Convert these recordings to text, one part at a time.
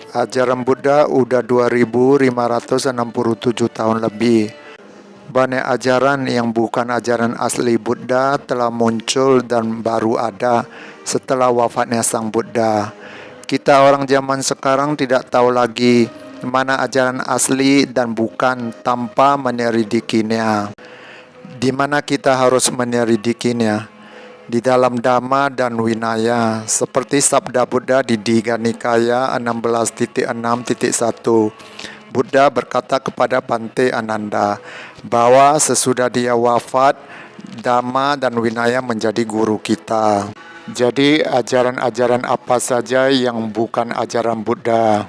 Ajaran Buddha udah 2567 tahun lebih. Banyak ajaran yang bukan ajaran asli Buddha telah muncul dan baru ada setelah wafatnya Sang Buddha. Kita orang zaman sekarang tidak tahu lagi mana ajaran asli dan bukan tanpa menyelidikinya. Di mana kita harus menyelidikinya? Di dalam Dhamma dan Vinaya, seperti sabda Buddha di Digha Nikaya 16.6.1. Buddha berkata kepada Bante Ananda bahwa sesudah dia wafat, Dhamma dan Vinaya menjadi guru kita. Jadi ajaran-ajaran apa saja yang bukan ajaran Buddha?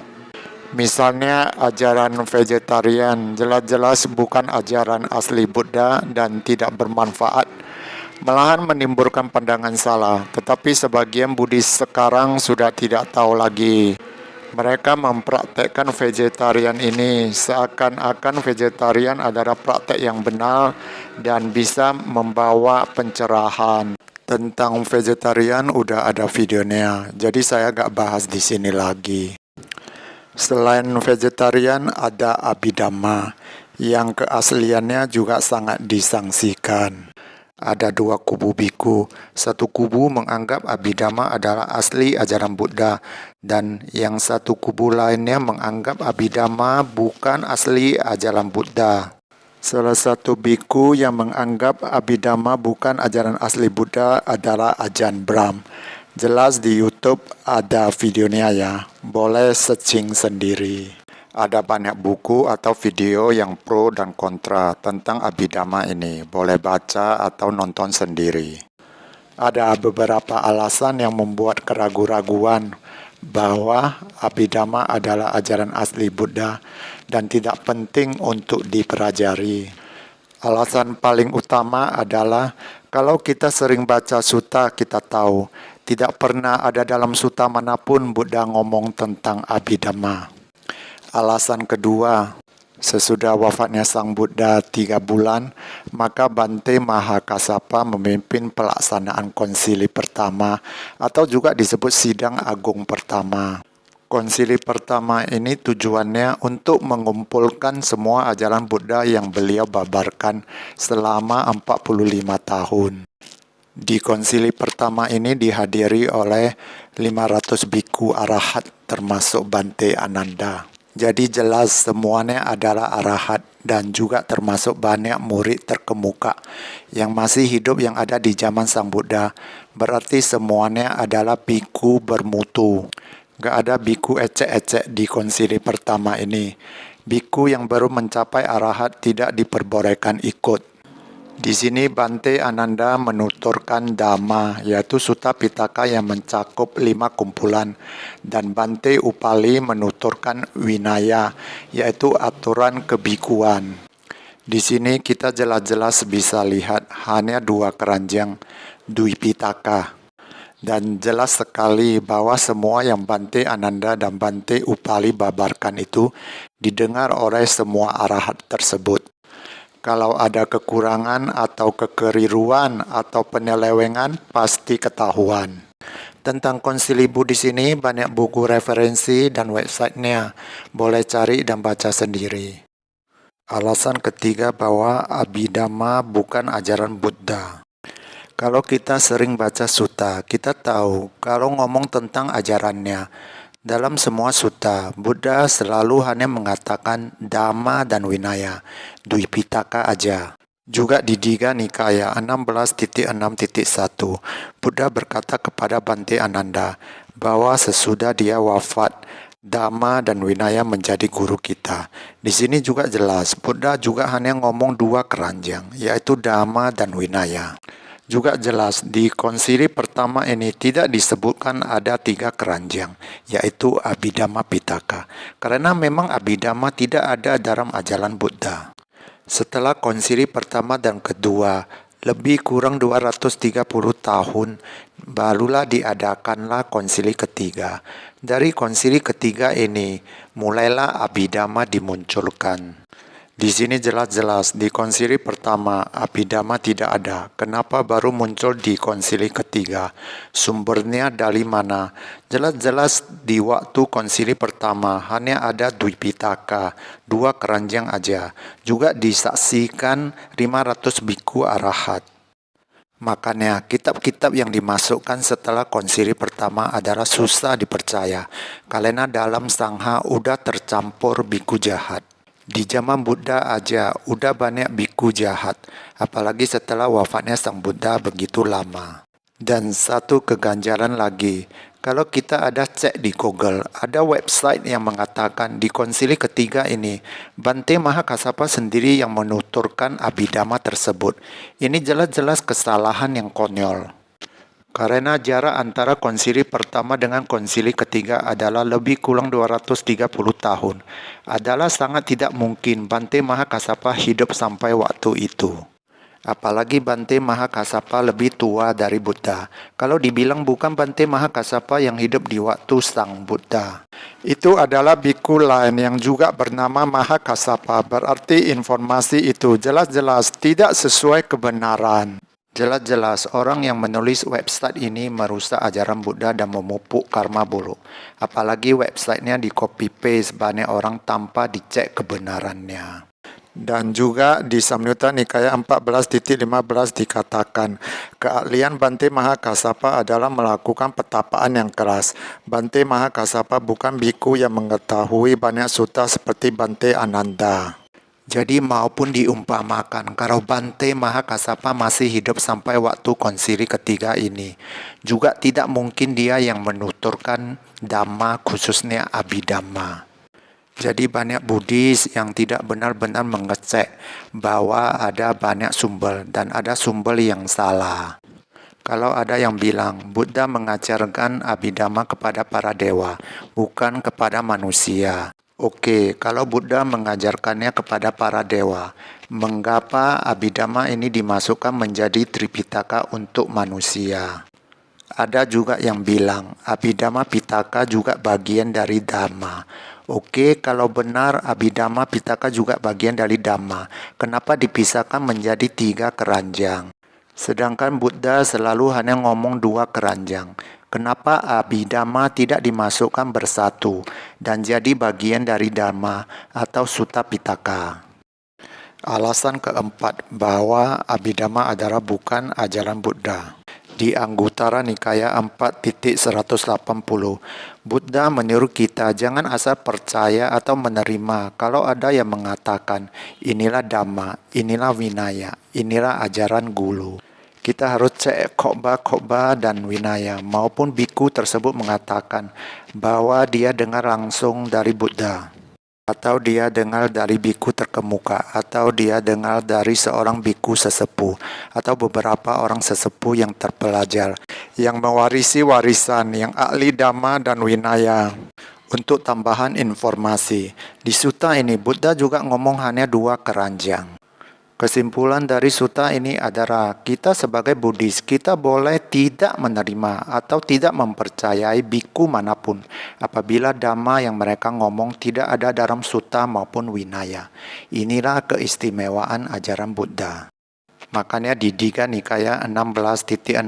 Misalnya ajaran vegetarian, jelas-jelas bukan ajaran asli Buddha dan tidak bermanfaat, malahan menimbulkan pandangan salah. Tetapi sebagian Buddhis sekarang sudah tidak tahu lagi. Mereka mempraktekkan vegetarian ini seakan-akan vegetarian adalah praktek yang benar dan bisa membawa pencerahan. Tentang vegetarian udah ada videonya, jadi saya gak bahas di sini lagi. Selain vegetarian ada Abhidhamma yang keasliannya juga sangat disangsikan. Ada dua kubu biku. Satu kubu menganggap Abhidhamma adalah asli ajaran Buddha, dan yang satu kubu lainnya menganggap Abhidhamma bukan asli ajaran Buddha. Salah satu biku yang menganggap Abhidhamma bukan ajaran asli Buddha adalah Ajahn Brahm. Jelas di YouTube ada videonya ya, boleh searching sendiri. Ada banyak buku atau video yang pro dan kontra tentang Abhidhamma ini, boleh baca atau nonton sendiri. Ada beberapa alasan yang membuat keraguan-raguan bahwa Abhidhamma adalah ajaran asli Buddha dan tidak penting untuk dipelajari. Alasan paling utama adalah kalau kita sering baca sutta, kita tahu tidak pernah ada dalam sutta manapun Buddha ngomong tentang Abhidhamma. Alasan kedua, sesudah wafatnya Sang Buddha 3 bulan, maka Bante Mahakassapa memimpin pelaksanaan konsili pertama atau juga disebut sidang agung pertama. Konsili pertama ini tujuannya untuk mengumpulkan semua ajaran Buddha yang beliau babarkan selama 45 tahun. Di konsili pertama ini dihadiri oleh 500 biku arahat termasuk Bante Ananda. Jadi jelas semuanya adalah arahat dan juga termasuk banyak murid terkemuka yang masih hidup yang ada di zaman Sang Buddha. Berarti semuanya adalah biku bermutu. Gak ada biku ecek-ecek di konsili pertama ini. Biku yang baru mencapai arahat tidak diperbolehkan ikut. Di sini Bante Ananda menuturkan Dhamma, yaitu Sutta Pitaka yang mencakup 5 kumpulan, dan Bante Upali menuturkan Vinaya, yaitu aturan kebikuan. Di sini kita jelas-jelas bisa lihat hanya 2 keranjang, Dwipitaka. Dan jelas sekali bahwa semua yang Bante Ananda dan Bante Upali babarkan itu didengar oleh semua arahat tersebut. Kalau ada kekurangan atau kekeliruan atau penyelewengan pasti ketahuan. Tentang konsili Buddhis ini banyak buku referensi dan websitenya, boleh cari dan baca sendiri. Alasan ketiga bahwa Abhidhamma bukan ajaran Buddha. Kalau kita sering baca sutta, kita tahu kalau ngomong tentang ajarannya. Dalam semua sutta, Buddha selalu hanya mengatakan Dhamma dan Vinaya, Dwipitaka aja. Juga di Digha Nikaya 16.6.1, Buddha berkata kepada Bante Ananda bahwa sesudah dia wafat, Dhamma dan Vinaya menjadi guru kita. Di sini juga jelas, Buddha juga hanya ngomong 2 keranjang, yaitu Dhamma dan Vinaya. Juga jelas di konsili pertama ini tidak disebutkan ada 3 keranjang, yaitu Abhidhamma Pitaka. Karena memang Abhidhamma tidak ada dalam ajaran Buddha. Setelah konsili pertama dan kedua, lebih kurang 230 tahun, barulah diadakanlah konsili ketiga. Dari konsili ketiga ini, mulailah Abhidhamma dimunculkan. Di sini jelas-jelas di konsili pertama Abhidhamma tidak ada. Kenapa baru muncul di konsili ketiga? Sumbernya dari mana? Jelas-jelas di waktu konsili pertama hanya ada Dwipitaka, 2 keranjang aja. Juga disaksikan 500 biku arahat. Makanya kitab-kitab yang dimasukkan setelah konsili pertama adalah susah dipercaya. Karena dalam sangha udah tercampur biku jahat. Di zaman Buddha aja udah banyak biku jahat, apalagi setelah wafatnya Sang Buddha begitu lama. Dan satu keganjalan lagi, kalau kita ada cek di Google, ada website yang mengatakan di konsili ketiga ini, Bante Mahakassapa sendiri yang menuturkan Abhidhamma tersebut. Ini jelas-jelas kesalahan yang konyol. Karena jarak antara konsili pertama dengan konsili ketiga adalah lebih kurang 230 tahun. Adalah sangat tidak mungkin Bante Mahakassapa hidup sampai waktu itu. Apalagi Bante Mahakassapa lebih tua dari Buddha. Kalau dibilang bukan Bante Mahakassapa yang hidup di waktu Sang Buddha. Itu adalah biku lain yang juga bernama Mahakassapa. Berarti informasi itu jelas-jelas tidak sesuai kebenaran. Jelas-jelas orang yang menulis website ini merusak ajaran Buddha dan memupuk karma buruk. Apalagi websitenya di copy paste banyak orang tanpa dicek kebenarannya. Dan juga di Samyutta Nikaya 14.15 dikatakan, keahlian Bante Mahakassapa adalah melakukan petapaan yang keras. Bante Mahakassapa bukan biku yang mengetahui banyak sutta seperti Bante Ananda. Jadi maupun diumpamakan, kalau Bante Mahakassapa masih hidup sampai waktu konsili ketiga ini, juga tidak mungkin dia yang menuturkan Dhamma khususnya Abhidhamma. Jadi banyak Buddhis yang tidak benar-benar mengecek bahwa ada banyak sumber dan ada sumber yang salah. Kalau ada yang bilang Buddha mengajarkan Abhidhamma kepada para dewa, bukan kepada manusia. Oke, kalau Buddha mengajarkannya kepada para dewa, mengapa Abhidhamma ini dimasukkan menjadi Tripitaka untuk manusia? Ada juga yang bilang Abhidhamma Pitaka juga bagian dari Dhamma. Oke, kalau benar Abhidhamma Pitaka juga bagian dari Dhamma, kenapa dipisahkan menjadi 3 keranjang? Sedangkan Buddha selalu hanya ngomong 2 keranjang. Kenapa Abhidhamma tidak dimasukkan bersatu dan jadi bagian dari Dhamma atau Sutta Pitaka? Alasan keempat bahwa Abhidhamma adalah bukan ajaran Buddha. Di Anguttara Nikaya 4.180, Buddha menyuruh kita jangan asal percaya atau menerima kalau ada yang mengatakan inilah Dhamma, inilah Vinaya, inilah ajaran guru. Kita harus cek khotbah dan Vinaya maupun biku tersebut mengatakan bahwa dia dengar langsung dari Buddha, atau dia dengar dari biku terkemuka, atau dia dengar dari seorang biku sesepuh, atau beberapa orang sesepuh yang terpelajar, yang mewarisi warisan, yang ahli Dhamma dan Vinaya. Untuk tambahan informasi, di sutta ini Buddha juga ngomong hanya 2 keranjang. Kesimpulan dari sutta ini adalah kita sebagai Buddhis, kita boleh tidak menerima atau tidak mempercayai biku manapun apabila Dhamma yang mereka ngomong tidak ada dalam sutta maupun Vinaya. Inilah keistimewaan ajaran Buddha. Makanya di Digha Nikaya 16.6.1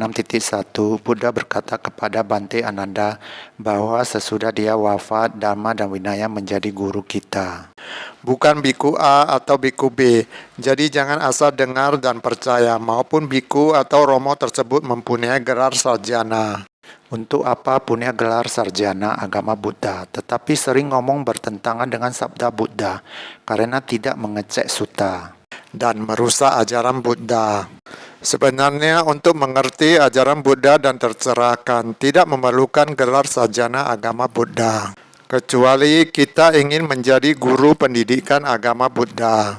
Buddha berkata kepada Bante Ananda bahwa sesudah dia wafat, Dhamma dan Vinaya menjadi guru kita. Bukan biku A atau biku B. Jadi jangan asal dengar dan percaya maupun biku atau romo tersebut mempunyai gelar sarjana. Untuk apa punya gelar sarjana agama Buddha, tetapi sering ngomong bertentangan dengan sabda Buddha karena tidak mengecek sutta dan merusak ajaran Buddha. Sebenarnya untuk mengerti ajaran Buddha dan tercerahkan tidak memerlukan gelar sarjana agama Buddha, kecuali kita ingin menjadi guru pendidikan agama Buddha.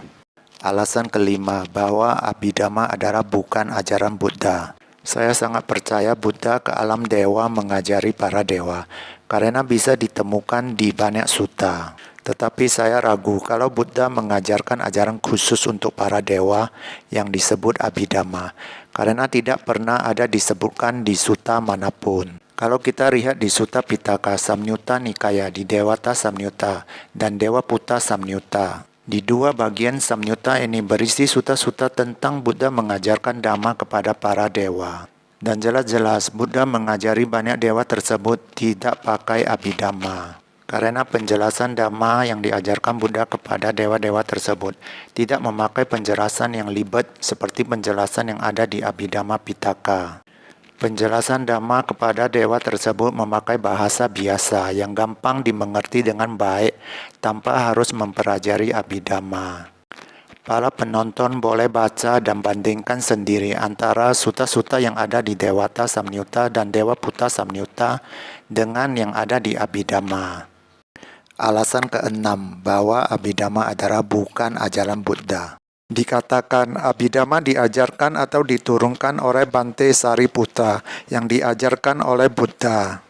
Alasan kelima bahwa Abhidhamma adalah bukan ajaran Buddha. Saya sangat percaya Buddha ke alam dewa mengajari para dewa karena bisa ditemukan di banyak sutta. Tetapi saya ragu kalau Buddha mengajarkan ajaran khusus untuk para dewa yang disebut Abhidhamma, karena tidak pernah ada disebutkan di sutta manapun. Kalau kita lihat di Sutta Pitaka Samyutta Nikaya di Dewata Samyutta dan Dewa Putta Samyutta, Di dua bagian Samyutta ini berisi sutta-sutta tentang Buddha mengajarkan Dhamma kepada para dewa. Dan jelas-jelas Buddha mengajari banyak dewa tersebut tidak pakai Abhidhamma. Karena penjelasan Dhamma yang diajarkan Buddha kepada dewa-dewa tersebut tidak memakai penjelasan yang libet seperti penjelasan yang ada di Abhidhamma Pitaka. Penjelasan Dhamma kepada dewa tersebut memakai bahasa biasa yang gampang dimengerti dengan baik tanpa harus mempelajari Abhidhamma. Para penonton boleh baca dan bandingkan sendiri antara sutta-sutta yang ada di Dewata Samyutta dan Dewa Putta Samyutta dengan yang ada di Abhidhamma. Alasan keenam, bahwa Abhidhamma adalah bukan ajaran Buddha. Dikatakan Abhidhamma diajarkan atau diturunkan oleh Bante Sariputta yang diajarkan oleh Buddha.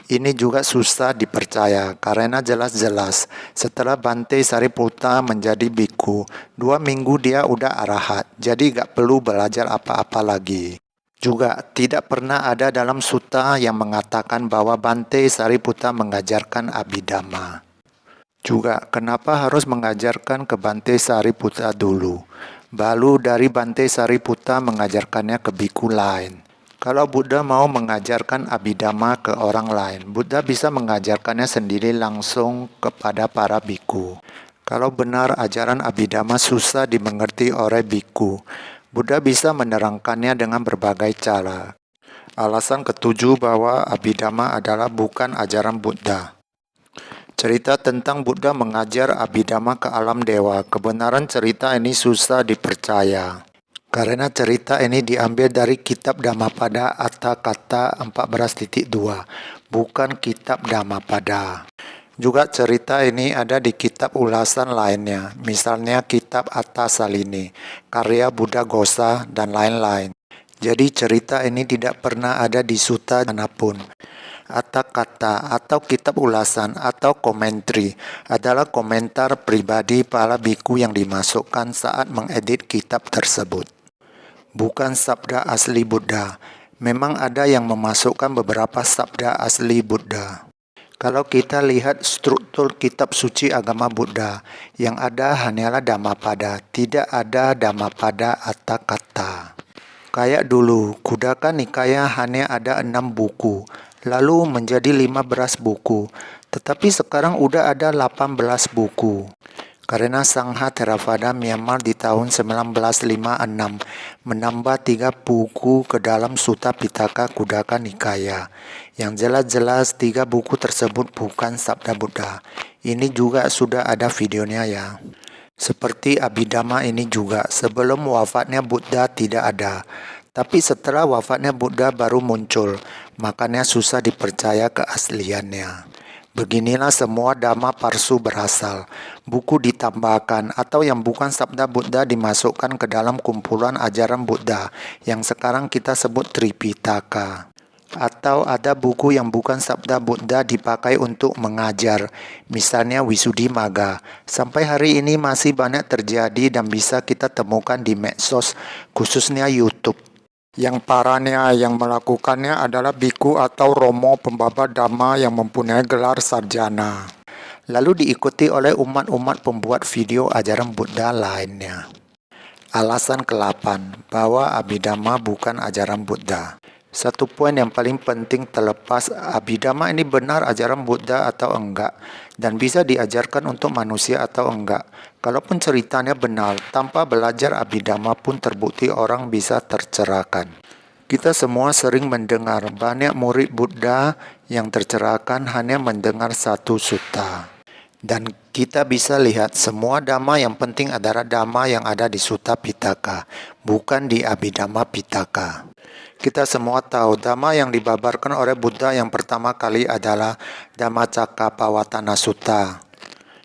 Ini juga susah dipercaya karena jelas-jelas setelah Bante Sariputta menjadi biku, 2 minggu dia udah arahat, jadi gak perlu belajar apa-apa lagi. Juga tidak pernah ada dalam sutta yang mengatakan bahwa Bante Sariputta mengajarkan Abhidhamma. Juga kenapa harus mengajarkan ke Bante Sariputta dulu, baru dari Bante Sariputta mengajarkannya ke biku lain. Kalau Buddha mau mengajarkan Abhidhamma ke orang lain, Buddha bisa mengajarkannya sendiri langsung kepada para biku. Kalau benar ajaran Abhidhamma susah dimengerti oleh biku, Buddha bisa menerangkannya dengan berbagai cara. Alasan ketujuh bahwa Abhidhamma adalah bukan ajaran Buddha. Cerita tentang Buddha mengajar Abhidhamma ke alam dewa, kebenaran cerita ini susah dipercaya. Karena cerita ini diambil dari kitab Dhammapada Atthakatha 14.2, bukan kitab Dhammapada. Juga cerita ini ada di kitab ulasan lainnya, misalnya kitab Attasalini, karya Buddhaghosa, dan lain-lain. Jadi cerita ini tidak pernah ada di sutta manapun. Atthakatha atau kitab ulasan atau komentari adalah komentar pribadi para biku yang dimasukkan saat mengedit kitab tersebut. Bukan sabda asli Buddha. Memang ada yang memasukkan beberapa sabda asli Buddha. Kalau kita lihat struktur kitab suci agama Buddha, yang ada hanyalah Dhammapada, tidak ada Dhammapada Atthakatha. Kayak dulu, Khuddaka Nikaya hanya ada 6 buku, lalu menjadi 15 buku, tetapi sekarang udah ada 18 buku. Karena Sangha Theravada Myanmar di tahun 1956 menambah 3 buku ke dalam Sutta Pitaka Khuddaka Nikaya. Yang jelas-jelas 3 buku tersebut bukan sabda Buddha. Ini juga sudah ada videonya ya. Seperti Abhidhamma ini juga, sebelum wafatnya Buddha tidak ada. Tapi setelah wafatnya Buddha baru muncul, makanya susah dipercaya keasliannya. Beginilah semua dhamma palsu berasal. Buku ditambahkan atau yang bukan sabda Buddha dimasukkan ke dalam kumpulan ajaran Buddha yang sekarang kita sebut Tripitaka. Atau ada buku yang bukan sabda Buddha dipakai untuk mengajar, misalnya Visuddhimagga. Sampai hari ini masih banyak terjadi dan bisa kita temukan di medsos, khususnya YouTube. Yang parahnya yang melakukannya adalah biku atau romo pembawa dhamma yang mempunyai gelar sarjana. Lalu diikuti oleh umat-umat pembuat video ajaran Buddha lainnya. Alasan ke-8 bahwa Abhidhamma bukan ajaran Buddha. Satu poin yang paling penting terlepas Abhidhamma ini benar ajaran Buddha atau enggak, dan bisa diajarkan untuk manusia atau enggak. Kalaupun ceritanya benar, tanpa belajar Abhidhamma pun terbukti orang bisa tercerahkan. Kita semua sering mendengar banyak murid Buddha yang tercerahkan hanya mendengar satu sutta. Dan kita bisa lihat semua dhamma yang penting adalah dhamma yang ada di Sutta Pitaka, bukan di Abhidhamma Pitaka. Kita semua tahu dhamma yang dibabarkan oleh Buddha yang pertama kali adalah Dhammacakkappavattana Sutta.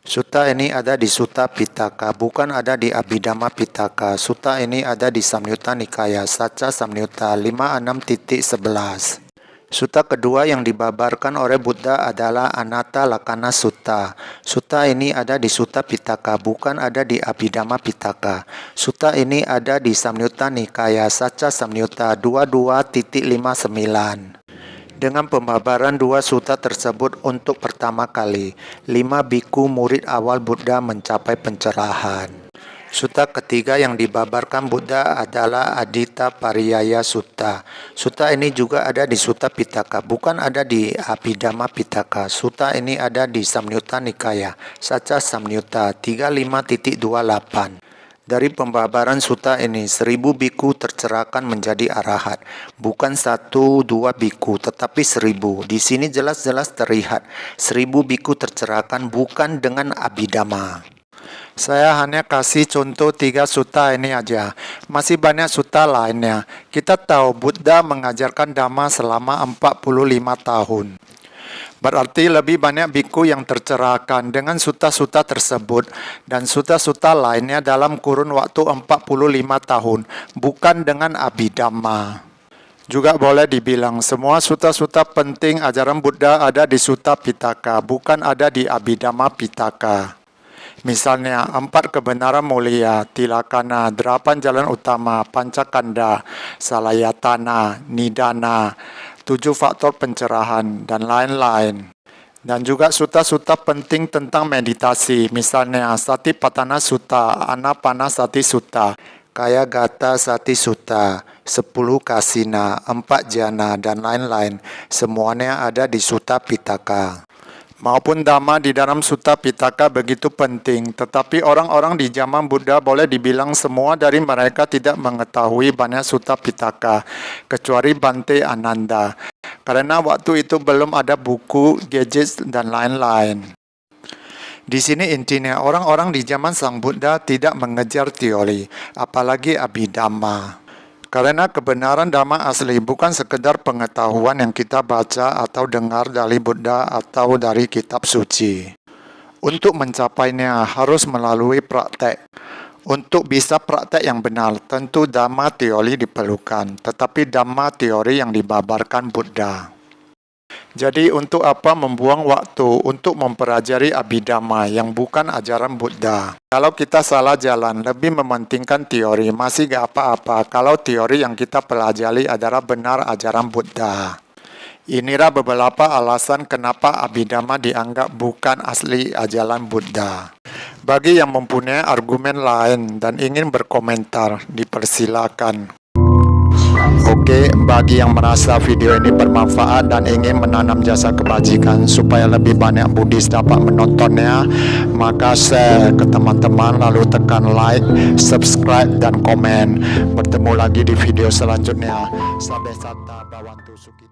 Sutta ini ada di Sutta Pitaka, bukan ada di Abhidhamma Pitaka. Sutta ini ada di Samyutta Nikaya, Sacca Samyutta 56.11. Sutta kedua yang dibabarkan oleh Buddha adalah Anatta Lakkhana Sutta. Sutta ini ada di Sutta Pitaka, bukan ada di Abhidhamma Pitaka. Sutta ini ada di Samyutta Nikaya, Sacca Samyutta 22.59. dengan pembabaran dua sutta tersebut untuk pertama kali, 5 biku murid awal Buddha mencapai pencerahan. Sutta ketiga yang dibabarkan Buddha adalah Adita Pariyaya Sutta. Sutta ini juga ada di Sutta Pitaka, bukan ada di Abhidhamma Pitaka. Sutta ini ada di Samyutta Nikaya, Saca Samyutta 35.28. Dari pembabaran sutta ini, 1000 biku tercerahkan menjadi arahat. Bukan 1-2 biku, tetapi 1000. Di sini jelas-jelas terlihat 1000 biku tercerahkan bukan dengan Abhidhamma. Saya hanya kasih contoh 3 sutta ini aja. Masih banyak sutta lainnya. Kita tahu Buddha mengajarkan Dhamma selama 45 tahun. Berarti lebih banyak biku yang tercerahkan dengan sutta-sutta tersebut dan sutta-sutta lainnya dalam kurun waktu 45 tahun, bukan dengan Abhidhamma. Juga boleh dibilang semua sutta-sutta penting ajaran Buddha ada di Sutta Pitaka, bukan ada di Abhidhamma Pitaka. Misalnya 4 kebenaran mulia, tilakana, 8 jalan utama, pancakanda, salayatana, nidana, 7 faktor pencerahan, dan lain-lain. Dan juga sutta-sutta penting tentang meditasi, misalnya Satipatthana Sutta, Anapanasati Sutta, Kayagata Sati Sutta, 10 kasina, 4 jana, dan lain-lain. Semuanya ada di Sutta Pitaka. Maupun Dhamma di dalam Sutta Pitaka begitu penting, tetapi orang-orang di zaman Buddha boleh dibilang semua dari mereka tidak mengetahui banyak Sutta Pitaka, kecuali Bhante Ananda, karena waktu itu belum ada buku, gadget, dan lain-lain. Di sini intinya orang-orang di zaman Sang Buddha tidak mengejar teori, apalagi Abhidhamma. Karena kebenaran Dhamma asli bukan sekedar pengetahuan yang kita baca atau dengar dari Buddha atau dari kitab suci. Untuk mencapainya harus melalui praktek. Untuk bisa praktek yang benar, tentu Dhamma teori diperlukan, tetapi Dhamma teori yang dibabarkan Buddha. Jadi untuk apa membuang waktu untuk mempelajari Abhidhamma yang bukan ajaran Buddha? Kalau kita salah jalan, lebih mementingkan teori, masih gak apa-apa kalau teori yang kita pelajari adalah benar ajaran Buddha. Inilah beberapa alasan kenapa Abhidhamma dianggap bukan asli ajaran Buddha. Bagi yang mempunyai argumen lain dan ingin berkomentar, dipersilakan. Oke, bagi yang merasa video ini bermanfaat dan ingin menanam jasa kebajikan supaya lebih banyak Buddhis dapat menontonnya, maka share ke teman-teman lalu tekan like, subscribe, dan komen. Bertemu lagi di video selanjutnya. Sabe Sata Bhavantu Sukhi.